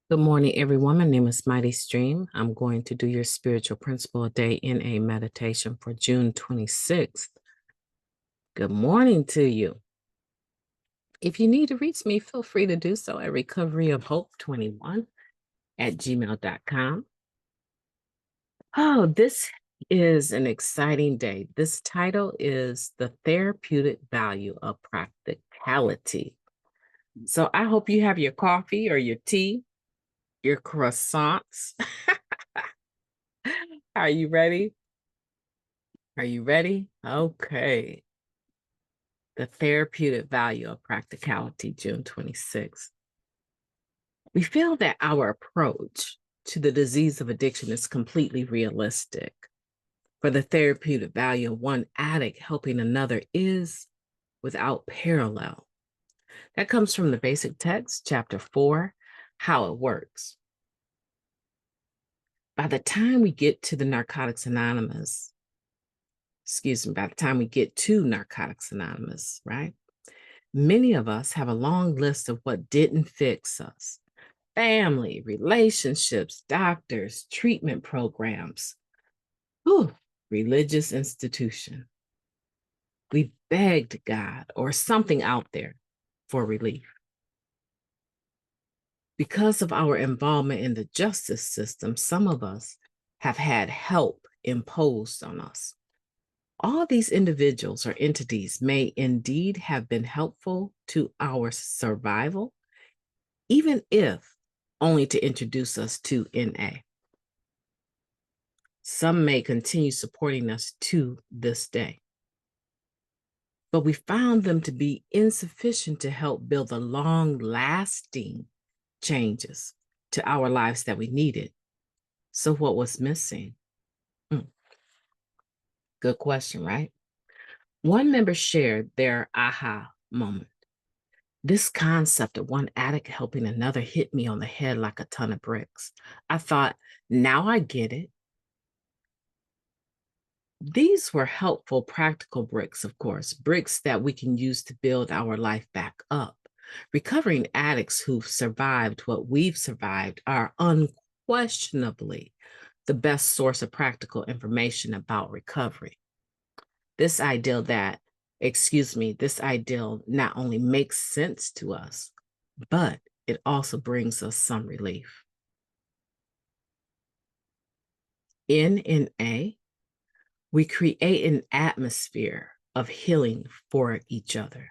Good morning, everyone. My name is Mighty Stream. I'm going to do your spiritual principle a day in a meditation for June 26th. Good morning to you. If you need to reach me, feel free to do so at recoveryofhope21@gmail.com. Oh, this is an exciting day. This title is The Therapeutic Value of Practicality. So I hope you have your coffee or your tea, your croissants. Are you ready? Are you ready? Okay. The therapeutic value of practicality, June 26th. We feel that our approach to the disease of addiction is completely realistic. For the therapeutic value of one addict helping another is without parallel. That comes from the basic text, chapter 4, How It Works. By the time we get to Narcotics Anonymous, right? Many of us have a long list of what didn't fix us. Family, relationships, doctors, treatment programs, religious institution. We begged God or something out there for relief. Because of our involvement in the justice system, some of us have had help imposed on us. All these individuals or entities may indeed have been helpful to our survival, even if only to introduce us to NA. Some may continue supporting us to this day. But we found them to be insufficient to help build the long-lasting changes to our lives that we needed. So what was missing? Good question, right? One member shared their aha moment. This concept of one addict helping another hit me on the head like a ton of bricks. I thought, now I get it. These were helpful, practical bricks, of course, bricks that we can use to build our life back up. Recovering addicts who've survived what we've survived are unquestionably the best source of practical information about recovery. This ideal not only makes sense to us, but it also brings us some relief. In NA, we create an atmosphere of healing for each other.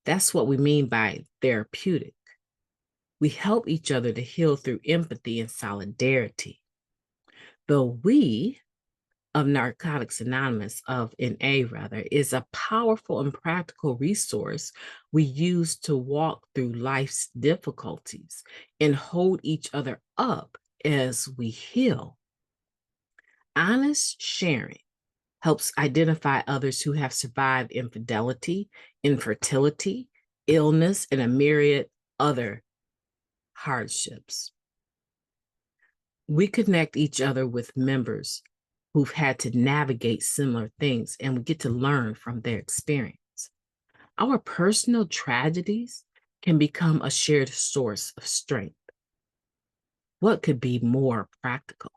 That's what we mean by therapeutic. We help each other to heal through empathy and solidarity. The we of Narcotics Anonymous, of NA rather, is a powerful and practical resource we use to walk through life's difficulties and hold each other up as we heal. Honest sharing helps identify others who have survived infidelity, infertility, illness, and a myriad other hardships. We connect each other with members who've had to navigate similar things, and we get to learn from their experience. Our personal tragedies can become a shared source of strength. What could be more practical?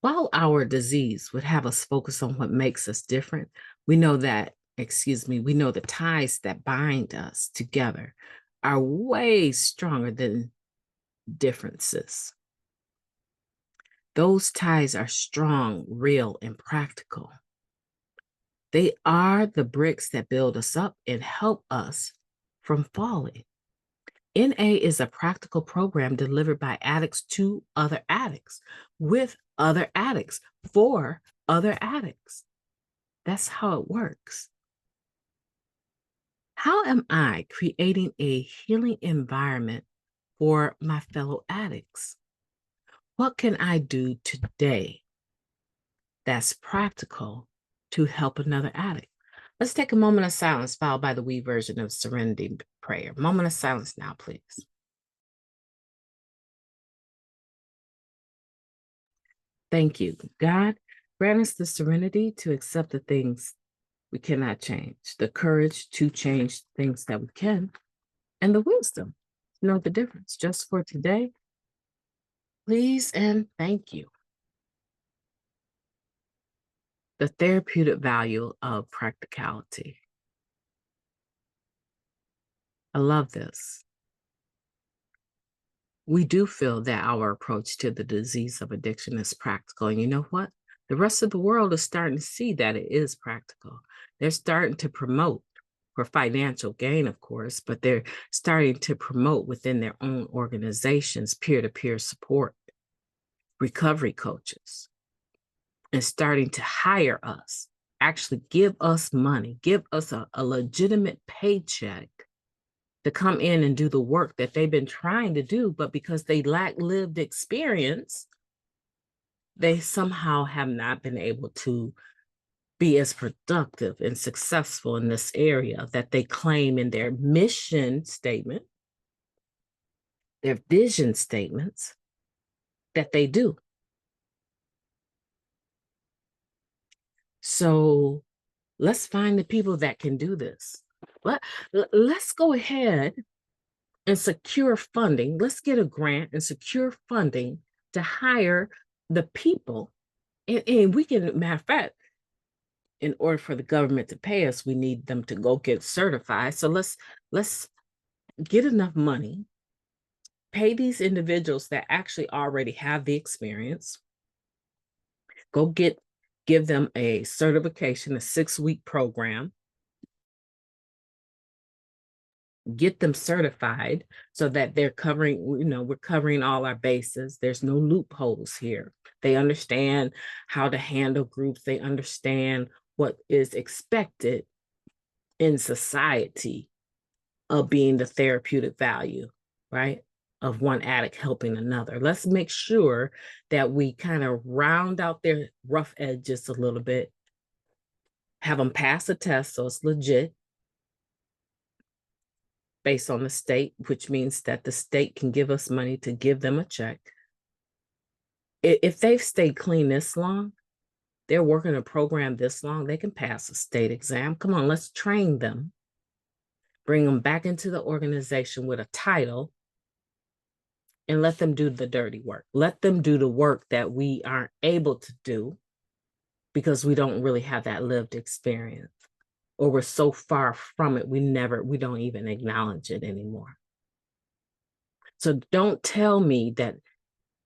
While our disease would have us focus on what makes us different, we know the ties that bind us together are way stronger than differences. Those ties are strong, real, and practical. They are the bricks that build us up and help us from falling. NA is a practical program delivered by addicts to other addicts, with other addicts, for other addicts. That's how it works. How am I creating a healing environment for my fellow addicts? What can I do today that's practical to help another addict? Let's take a moment of silence, followed by the we version of Serenity Prayer. Moment of silence now, please. Thank you. God, grant us the serenity to accept the things we cannot change, the courage to change things that we can, and the wisdom know the difference. Just for today, please and thank you. The therapeutic value of practicality. I love this. We do feel that our approach to the disease of addiction is practical. And you know what? The rest of the world is starting to see that it is practical. They're starting to promote for financial gain, of course, but they're starting to promote within their own organizations peer-to-peer support, recovery coaches, and starting to hire us, actually give us money, give us a legitimate paycheck to come in and do the work that they've been trying to do, but because they lack lived experience, they somehow have not been able to be as productive and successful in this area that they claim in their mission statement, their vision statements that they do. So let's find the people that can do this. Let's go ahead and secure funding. Let's get a grant and secure funding to hire the people. And we can, matter of fact, in order for the government to pay us, we need them to go get certified. So let's get enough money, pay these individuals that actually already have the experience, give them a certification, a 6-week program, get them certified so that they're covering, we're covering all our bases. There's no loopholes here. They understand how to handle groups. They understand what is expected in society of being the therapeutic value, right? Of one addict helping another. Let's make sure that we kind of round out their rough edges a little bit, have them pass a test so it's legit, based on the state, which means that the state can give us money to give them a check. If they've stayed clean this long, they're working a program this long, they can pass a state exam. Come on, let's train them, bring them back into the organization with a title, and let them do the dirty work. Let them do the work that we aren't able to do because we don't really have that lived experience, or we're so far from it, we don't even acknowledge it anymore. So don't tell me that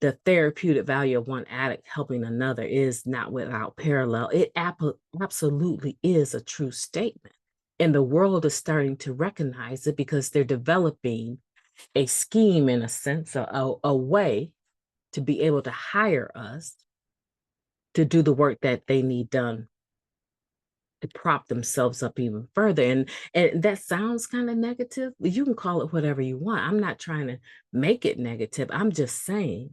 the therapeutic value of one addict helping another is not without parallel. It absolutely is a true statement. And the world is starting to recognize it because they're developing a scheme, in a sense, a way to be able to hire us to do the work that they need done to prop themselves up even further. And that sounds kind of negative, but you can call it whatever you want. I'm not trying to make it negative. I'm just saying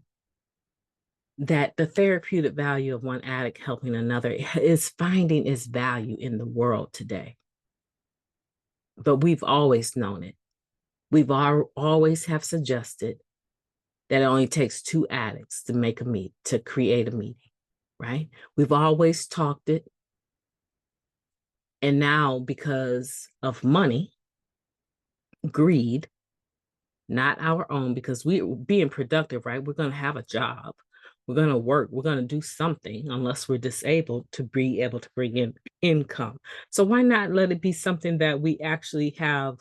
that the therapeutic value of one addict helping another is finding its value in the world today. But we've always known it. We've always have suggested that it only takes 2 addicts to create a meeting, right? We've always talked it. And now, because of money, greed, not our own, because we're being productive, right? We're going to have a job. We're going to work. We're going to do something unless we're disabled to be able to bring in income. So why not let it be something that we actually have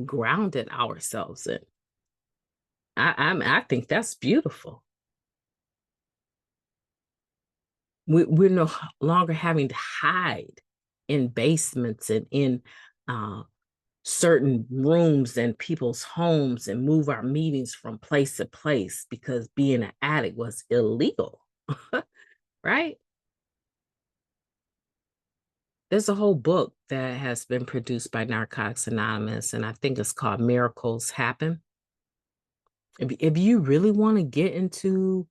grounded ourselves in? I think that's beautiful. We're no longer having to hide in basements and in certain rooms and people's homes and move our meetings from place to place because being an addict was illegal, right? There's a whole book that has been produced by Narcotics Anonymous, and I think it's called Miracles Happen. If you really want to get into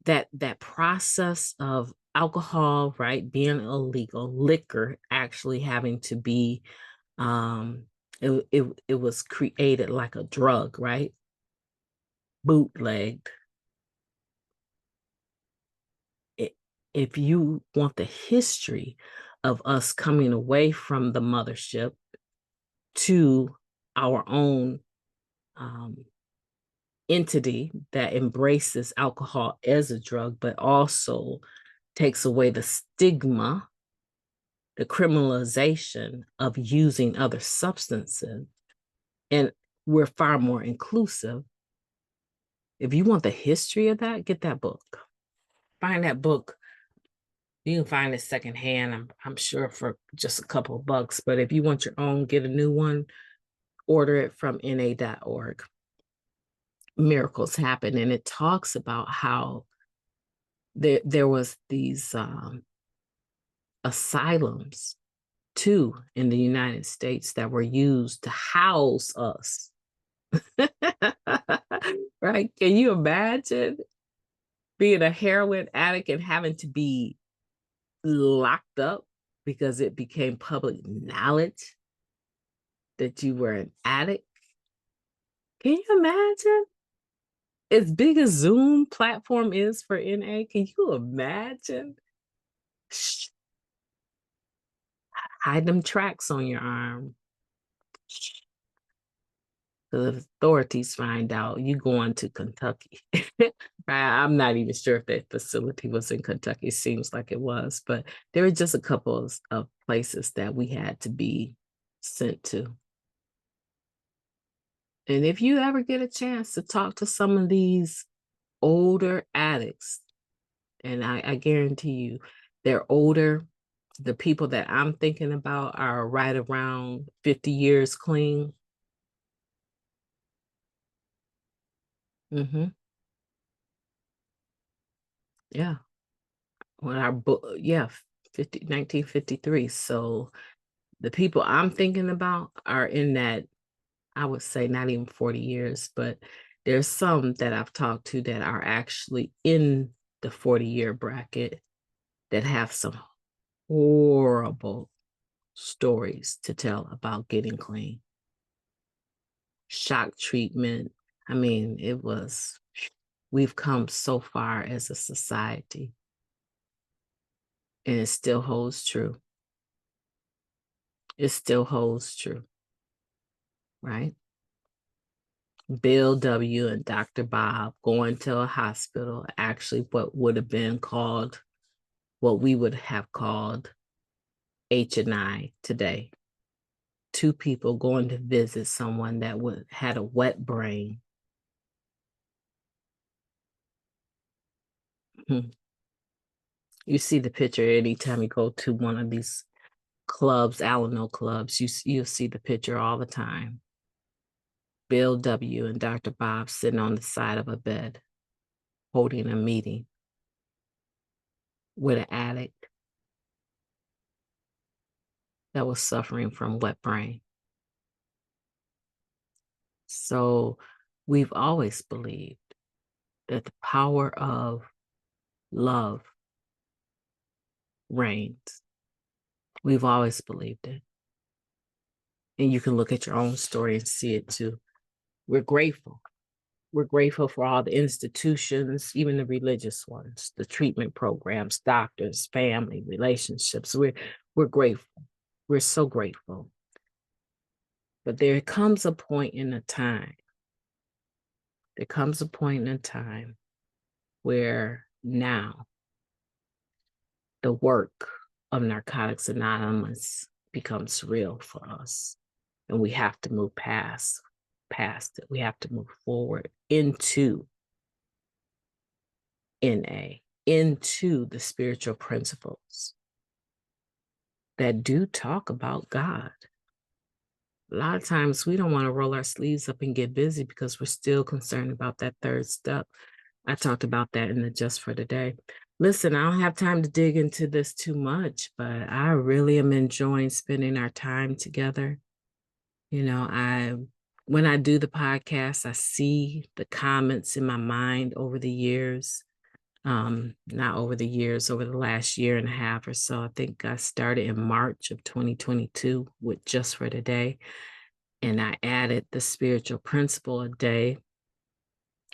that process of alcohol, right, being illegal, liquor actually having to be it was created like a drug, right? Bootlegged. If you want the history of us coming away from the mothership to our own entity that embraces alcohol as a drug, but also takes away the stigma, the criminalization of using other substances. And we're far more inclusive. If you want the history of that, get that book. Find that book. You can find it secondhand, I'm sure, for just a couple of bucks. But if you want your own, get a new one, order it from na.org. Miracles Happen. And it talks about how there was these asylums too in the United States that were used to house us. Right? Can you imagine being a heroin addict and having to be locked up because it became public knowledge that you were an addict? Can you imagine? As big as Zoom platform is for NA, can you imagine? Shh. Hide them tracks on your arm. Shh. The authorities find out you going to Kentucky. I'm not even sure if that facility was in Kentucky. It seems like it was, but there were just a couple of places that we had to be sent to. And if you ever get a chance to talk to some of these older addicts, and I guarantee you, they're older. The people that I'm thinking about are right around 50 years clean. Mm-hmm. Yeah. When our book, yeah, 1953. So the people I'm thinking about are in that, I would say not even 40 years, but there's some that I've talked to that are actually in the 40-year bracket that have some horrible stories to tell about getting clean. Shock treatment. I mean, we've come so far as a society, and it still holds true. It still holds true, right? Bill W. and Dr. Bob going to a hospital, actually what would have been called, what we would have called H&I today. Two people going to visit someone that had a wet brain. You see the picture anytime you go to one of these clubs, Alano clubs, you'll see the picture all the time. Bill W. and Dr. Bob sitting on the side of a bed, holding a meeting with an addict that was suffering from wet brain. So we've always believed that the power of love reigns. We've always believed it. And you can look at your own story and see it too. We're grateful. We're grateful for all the institutions, even the religious ones, the treatment programs, doctors, family, relationships. We're grateful. We're so grateful. But there comes a point in a time. There comes a point in a time where now the work of Narcotics Anonymous becomes real for us. And we have to move past it. We have to move forward into NA, into the spiritual principles that do talk about God. A lot of times we don't want to roll our sleeves up and get busy because we're still concerned about that third step. I talked about that in the Just for Today. Listen, I don't have time to dig into this too much, but I really am enjoying spending our time together. You know, when I do the podcast, I see the comments in my mind over the years. Not over the years, over the last year and a half or so. I think I started in March of 2022 with Just for Today. And I added the spiritual principle a day.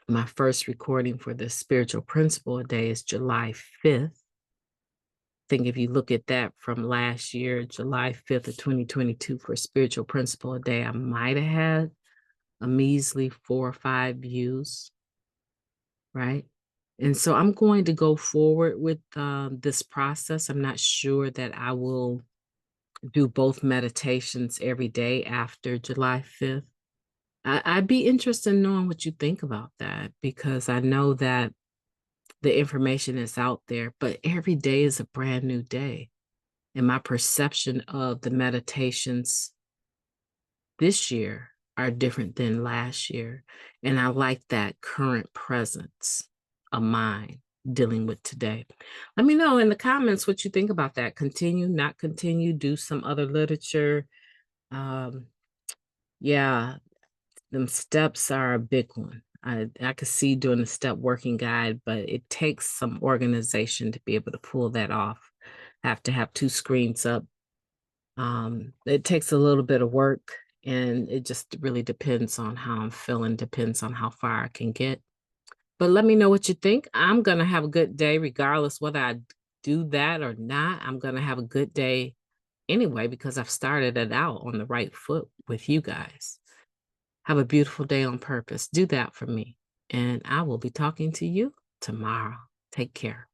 My first recording for the spiritual principle a day is July 5th. think if you look at that from last year, July 5th of 2022 for Spiritual Principle a Day, I might have had a measly 4 or 5 views, right? And so I'm going to go forward with this process. I'm not sure that I will do both meditations every day after July 5th. I'd be interested in knowing what you think about that, because I know that the information is out there, but every day is a brand new day. And my perception of the meditations this year are different than last year. And I like that current presence of mind dealing with today. Let me know in the comments what you think about that. Continue, not continue, do some other literature. Um, yeah, them steps are a big one. I could see doing the step working guide, but it takes some organization to be able to pull that off. I have to have 2 screens up. It takes a little bit of work, and it just really depends on how I'm feeling, depends on how far I can get. But let me know what you think. I'm going to have a good day regardless whether I do that or not. I'm going to have a good day anyway because I've started it out on the right foot with you guys. Have a beautiful day on purpose. Do that for me. And I will be talking to you tomorrow. Take care.